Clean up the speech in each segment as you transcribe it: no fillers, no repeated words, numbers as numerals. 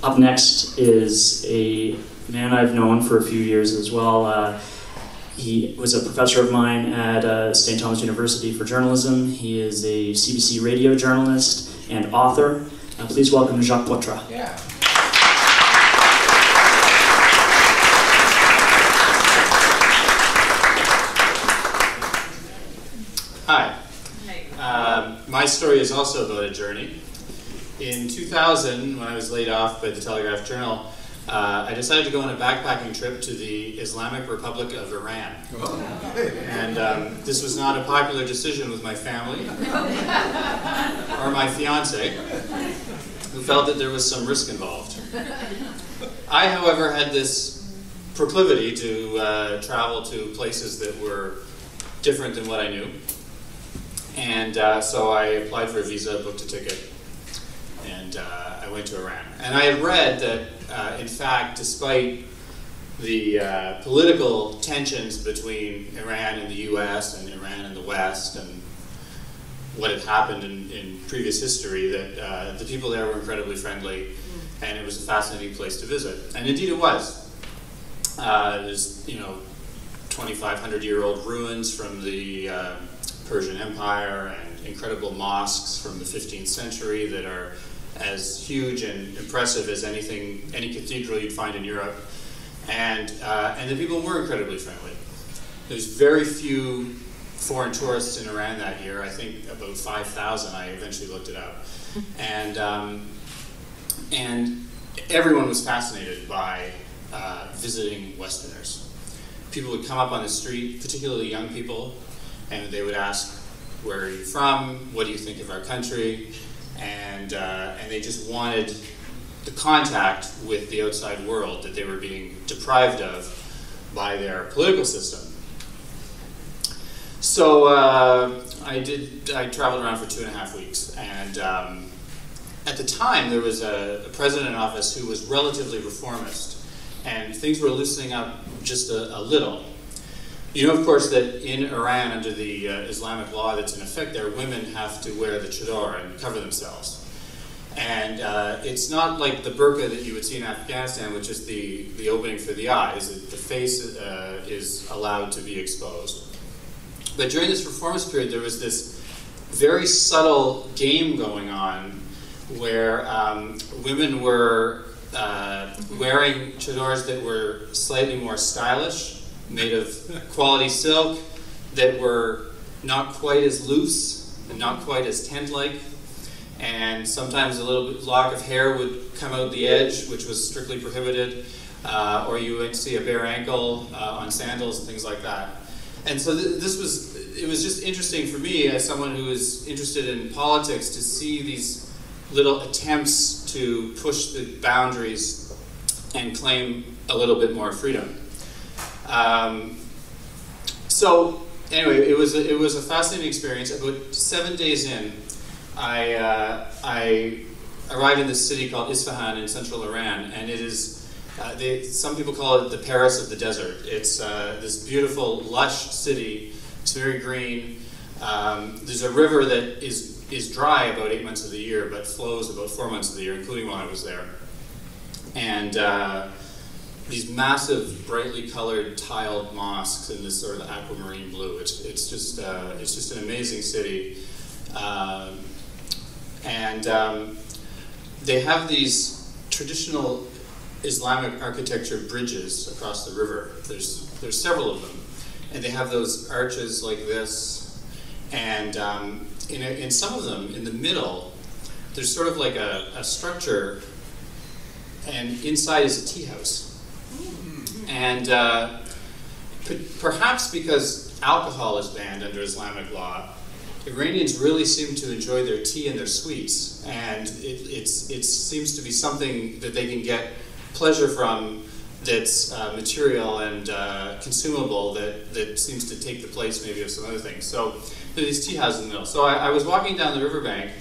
Up next is a man I've known for a few years as well. He was a professor of mine at St. Thomas University for journalism. He is a CBC radio journalist and author. Please welcome Jacques Poitras. Yeah. Hi. My story is also about a journey. In 2000, when I was laid off by the Telegraph Journal, I decided to go on a backpacking trip to the Islamic Republic of Iran. And this was not a popular decision with my family or my fiance, who felt that there was some risk involved. I, however, had this proclivity to travel to places that were different than what I knew. And so I applied for a visa, booked a ticket, and I went to Iran. And I had read that, in fact, despite the political tensions between Iran and the US and Iran and the West and what had happened in previous history, that the people there were incredibly friendly, and it was a fascinating place to visit. And indeed it was. There's, 2,500-year-old ruins from the Persian Empire and incredible mosques from the 15th century that are as huge and impressive as any cathedral you'd find in Europe. And the people were incredibly friendly. There's very few foreign tourists in Iran that year. I think about 5,000. I eventually looked it up. And everyone was fascinated by visiting Westerners. People would come up on the street, particularly young people, and they would ask, "Where are you from? What do you think of our country?" And they just wanted the contact with the outside world that they were being deprived of by their political system. So I traveled around for 2.5 weeks, and at the time there was a president in office who was relatively reformist, and things were loosening up just a little. You know, of course, that in Iran, under the Islamic law that's in effect there, women have to wear the chador and cover themselves. And it's not like the burqa that you would see in Afghanistan, which is the opening for the eyes. The face is allowed to be exposed. But during this reformist period, there was this very subtle game going on where women were wearing chadors that were slightly more stylish, made of quality silk, that were not quite as loose and not quite as tent-like, and sometimes a little lock of hair would come out the edge, which was strictly prohibited, or you would see a bare ankle on sandals and things like that. And so it was just interesting for me as someone who is interested in politics to see these little attempts to push the boundaries and claim a little bit more freedom. So anyway, it was a fascinating experience. About 7 days in, I arrived in this city called Isfahan in central Iran, and it is some people call it the Paris of the desert. It's this beautiful, lush city. It's very green. There's a river that is dry about 8 months of the year, but flows about 4 months of the year, including while I was there. And these massive, brightly colored, tiled mosques in this sort of aquamarine blue. It's just an amazing city, and they have these traditional Islamic architecture bridges across the river. There's several of them, and they have those arches like this, and in some of them, in the middle, there's sort of like a structure, and inside is a tea house. And perhaps because alcohol is banned under Islamic law, Iranians really seem to enjoy their tea and their sweets, and it seems to be something that they can get pleasure from that's material and consumable that seems to take the place maybe of some other things. So there are these tea houses in the middle. So I was walking down the riverbank,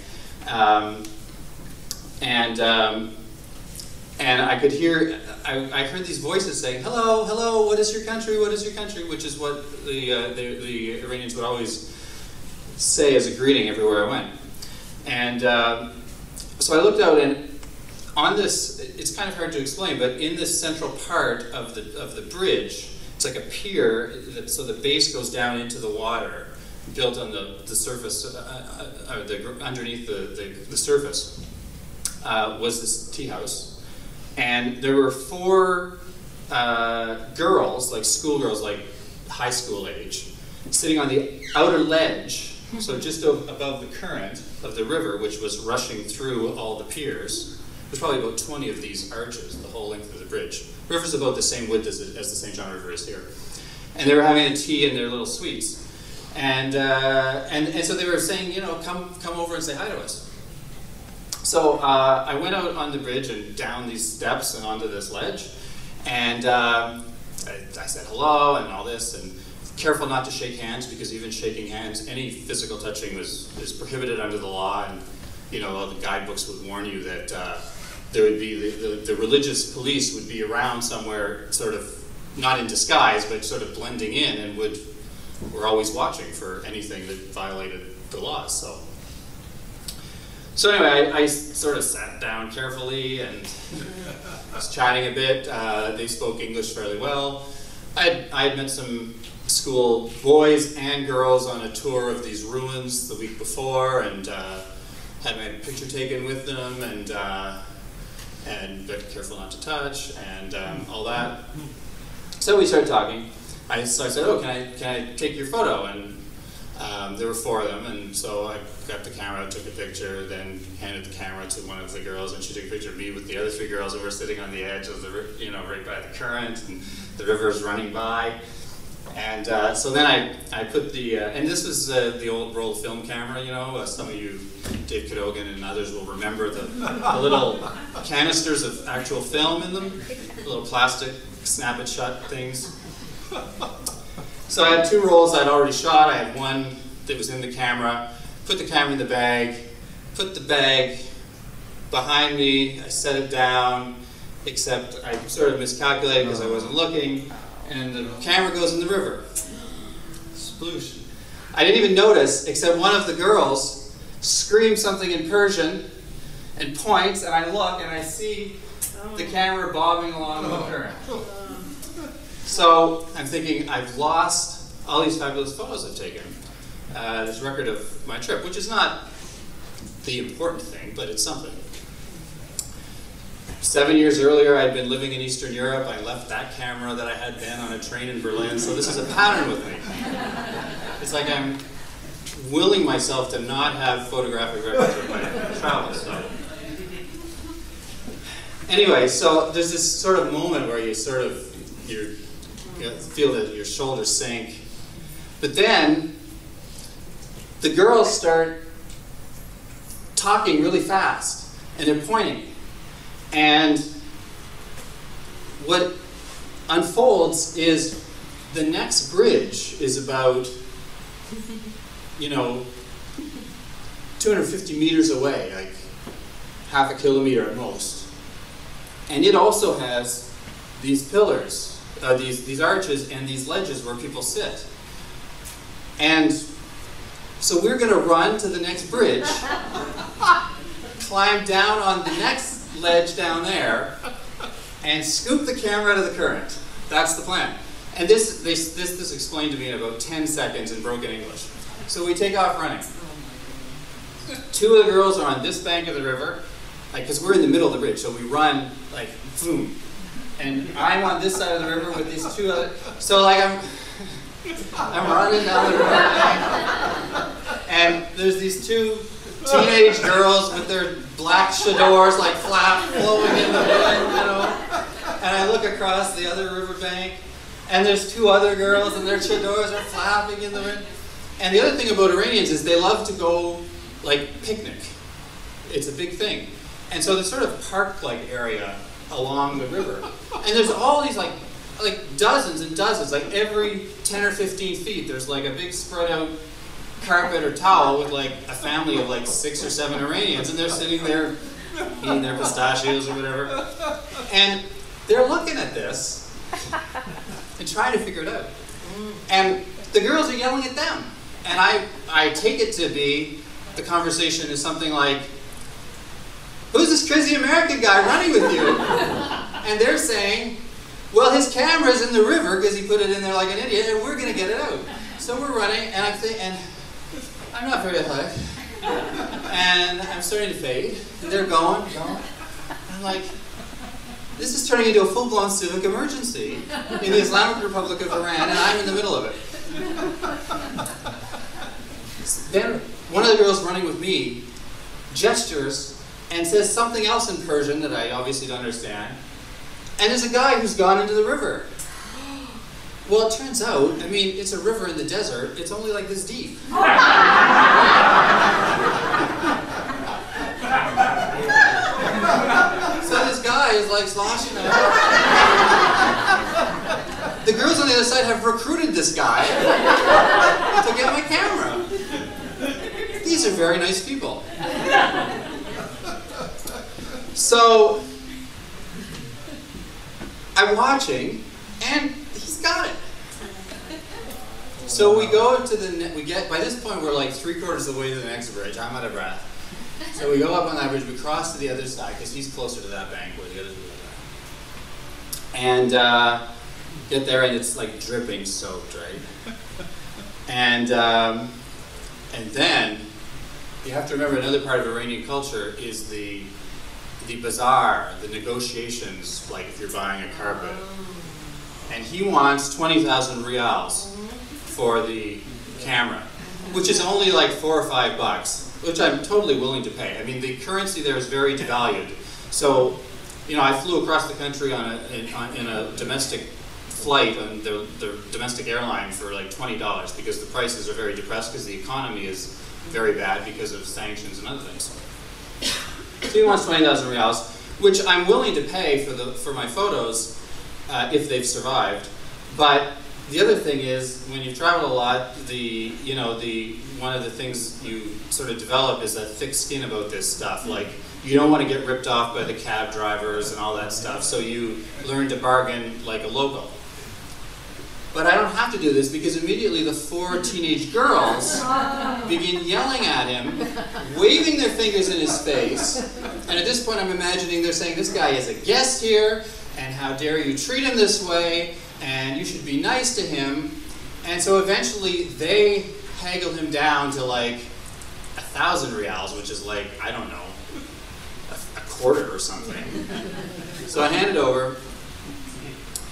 and I could hear, I heard these voices saying, "Hello, hello, what is your country, what is your country?" Which is what the Iranians would always say as a greeting everywhere I went. And so I looked out, and on this, it's kind of hard to explain, but in this central part of the bridge, it's like a pier, so the base goes down into the water, built on the surface, underneath the surface, was this tea house. And there were 4 girls, like schoolgirls, like high school age, sitting on the outer ledge, so just above the current of the river, which was rushing through all the piers. There's probably about 20 of these arches, the whole length of the bridge. The river's about the same width as the St. John River is here. And they were having a tea in their little suites. And so they were saying, you know, come over and say hi to us. So I went out on the bridge and down these steps and onto this ledge. And I said hello and all this, and careful not to shake hands, because even shaking hands, any physical touching is prohibited under the law. And you know, all the guidebooks would warn you that there would be the religious police would be around somewhere, sort of not in disguise, but sort of blending in, and were always watching for anything that violated the laws. So anyway, I sort of sat down carefully and was chatting a bit. They spoke English fairly well. I had met some school boys and girls on a tour of these ruins the week before, and had my picture taken with them, and but careful not to touch, and all that. So we started talking. So I said, "Oh, can I take your photo?" And there were 4 of them, and so I got the camera, took a picture, then handed the camera to one of the girls, and she took a picture of me with the other 3 girls who were sitting on the edge of the, right by the current, and the river's running by. And so then I put the, and this was the old roll film camera, you know, some of you, Dave Cadogan and others, will remember the little canisters of actual film in them, little plastic snap it shut things. So I had 2 rolls I'd already shot. I had one that was in the camera, put the camera in the bag, put the bag behind me, I set it down, except I sort of miscalculated because I wasn't looking, and the camera goes in the river. Sploosh. I didn't even notice, except one of the girls screams something in Persian and points, and I look and I see the camera bobbing along the current. So I'm thinking, I've lost all these fabulous photos I've taken. This record of my trip, which is not the important thing, but it's something. 7 years earlier, I'd been living in Eastern Europe. I left that camera that I had then on a train in Berlin, so this is a pattern with me. It's like I'm willing myself to not have photographic records of my travels. So. Anyway, so there's this sort of moment where you sort of you feel that your shoulders sink. But then the girls start talking really fast, and they're pointing. And what unfolds is the next bridge is about, 250 meters away, like half a kilometer at most. And it also has these pillars, these arches and these ledges where people sit. And so we're going to run to the next bridge, climb down on the next ledge down there, and scoop the camera out of the current. That's the plan. And this explained to me in about 10 seconds in broken English. So we take off running. 2 of the girls are on this bank of the river, because we're in the middle of the bridge, so we run like boom. And I'm on this side of the river with these 2 other. So like I'm running down the river, and there's these 2 teenage girls with their black chadors like flowing in the wind, And I look across the other riverbank, and there's 2 other girls, and their chadors are flapping in the wind. And the other thing about Iranians is they love to go like picnic. It's a big thing. And so there's sort of park-like area along the river, and there's all these like dozens and dozens, like every 10 or 15 feet, there's like a big spread out carpet or towel with like a family of like 6 or 7 Iranians, and they're sitting there eating their pistachios or whatever, and they're looking at this and trying to figure it out. And the girls are yelling at them, and I take it to be the conversation is something like, who's this crazy American guy running with you? And they're saying, well, his camera's in the river because he put it in there like an idiot, and we're going to get it out. So we're running, and I'm not very athletic, and I'm starting to fade. And they're going. I'm like, this is turning into a full-blown civic emergency in the Islamic Republic of Iran, and I'm in the middle of it. Then one of the girls running with me gestures and says something else in Persian that I obviously don't understand. And there's a guy who's gone into the river. Well, it turns out, I mean, it's a river in the desert. It's only like this deep. So this guy is like sloshing out. The girls on the other side have recruited this guy to get my camera. These are very nice people. So I'm watching, and he's got it. So we go to by this point we're like 3/4 of the way to the next bridge. I'm out of breath. So we go up on that bridge, we cross to the other side, because he's closer to that bank where the others are. And get there, and it's like dripping soaked, right? And then you have to remember another part of Iranian culture is the bazaar, the negotiations, like if you're buying a carpet. And he wants 20,000 rials for the camera, which is only like $4 or $5, which I'm totally willing to pay. I mean, the currency there is very devalued. So, you know, I flew across the country in a domestic flight on the domestic airline for like $20 because the prices are very depressed because the economy is very bad because of sanctions and other things. So he wants 20,000 rials, which I'm willing to pay for my photos if they've survived. But the other thing is, when you travel a lot, one of the things you sort of develop is that thick skin about this stuff. Like, you don't want to get ripped off by the cab drivers and all that stuff, so you learn to bargain like a local. But I don't have to do this because immediately the 4 teenage girls begin yelling at him, waving their fingers in his face. And at this point I'm imagining they're saying, this guy is a guest here, and how dare you treat him this way, and you should be nice to him. And so eventually they haggle him down to like 1,000 rials, which is like, I don't know, a quarter or something. So I hand it over.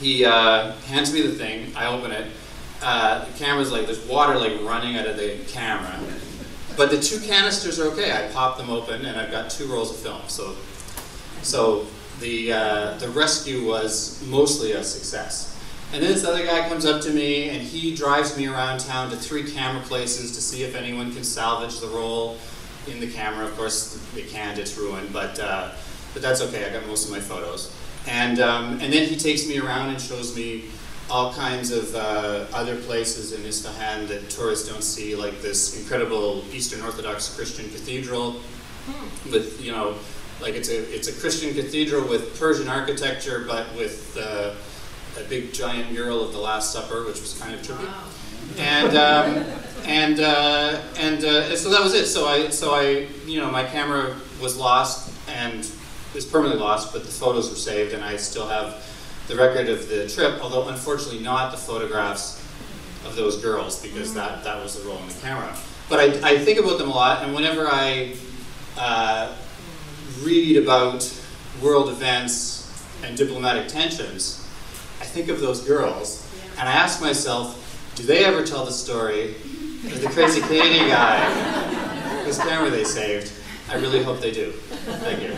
He hands me the thing, I open it, the camera's like, there's water like running out of the camera, but the 2 canisters are okay. I pop them open and I've got 2 rolls of film, so the rescue was mostly a success. And then this other guy comes up to me and he drives me around town to 3 camera places to see if anyone can salvage the roll in the camera. Of course they can't, it's ruined, but that's okay, I got most of my photos. And then he takes me around and shows me all kinds of other places in Isfahan that tourists don't see, like this incredible Eastern Orthodox Christian cathedral with, you know, like it's a Christian cathedral with Persian architecture, but with a big giant mural of the Last Supper, which was kind of trippy. Wow. And so that was it. So I, you know, my camera was lost and is permanently lost, but the photos were saved, and I still have the record of the trip, although unfortunately not the photographs of those girls, because that was the roll in the camera. But I think about them a lot, and whenever I read about world events and diplomatic tensions, I think of those girls, and I ask myself, do they ever tell the story of the crazy Canadian guy whose camera they saved? I really hope they do. Thank you.